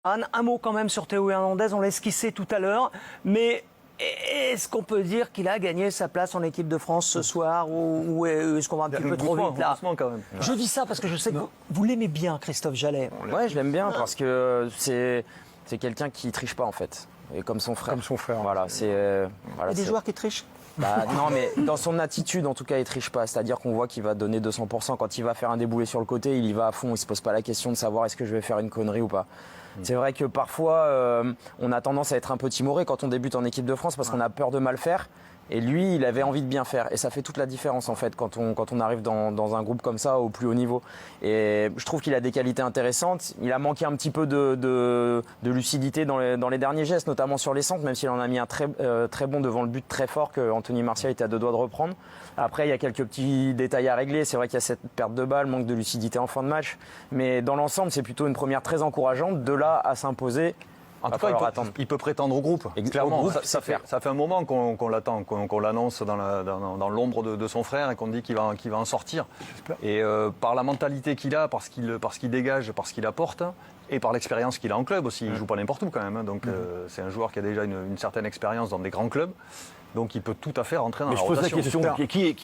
Un mot quand même sur Théo Hernandez, on l'a esquissé tout à l'heure, mais est-ce qu'on peut dire qu'il a gagné sa place en équipe de France ce soir ou est-ce qu'on va un petit peu trop vite là quand même. Je dis ça parce que je sais que vous l'aimez bien, Christophe Jallet. Ouais, je l'aime bien parce que c'est quelqu'un qui triche pas en fait. Et comme son frère. Comme son frère. Voilà, Il y a des joueurs qui trichent. Non, mais dans son attitude, en tout cas, il triche pas. C'est-à-dire qu'on voit qu'il va donner 200%. Quand il va faire un déboulé sur le côté, il y va à fond. Il se pose pas la question de savoir est-ce que je vais faire une connerie ou pas. C'est vrai que parfois, on a tendance à être un peu timoré quand on débute en équipe de France parce qu'on a peur de mal faire. Et lui, il avait envie de bien faire. Et ça fait toute la différence, en fait, quand on arrive dans un groupe comme ça, au plus haut niveau. Et je trouve qu'il a des qualités intéressantes. Il a manqué un petit peu de lucidité dans les derniers gestes, notamment sur les centres, même s'il en a mis un très bon devant le but, très fort, que Anthony Martial était à 2 doigts de reprendre. Après, il y a quelques petits détails à régler. C'est vrai qu'il y a cette perte de balle, manque de lucidité en fin de match. Mais dans l'ensemble, c'est plutôt une première très encourageante. De là à s'imposer... En tout cas, il peut prétendre au groupe. Clairement, groupe, ça fait un moment qu'on l'attend, qu'on l'annonce dans l'ombre de son frère et qu'on dit qu'il va en sortir. Et par la mentalité qu'il a, parce qu'il dégage, parce qu'il apporte, et par l'expérience qu'il a en club aussi. Il ne joue pas n'importe où quand même. Donc c'est un joueur qui a déjà une certaine expérience dans des grands clubs. Donc il peut tout à fait rentrer dans la rotation. Je pose la question,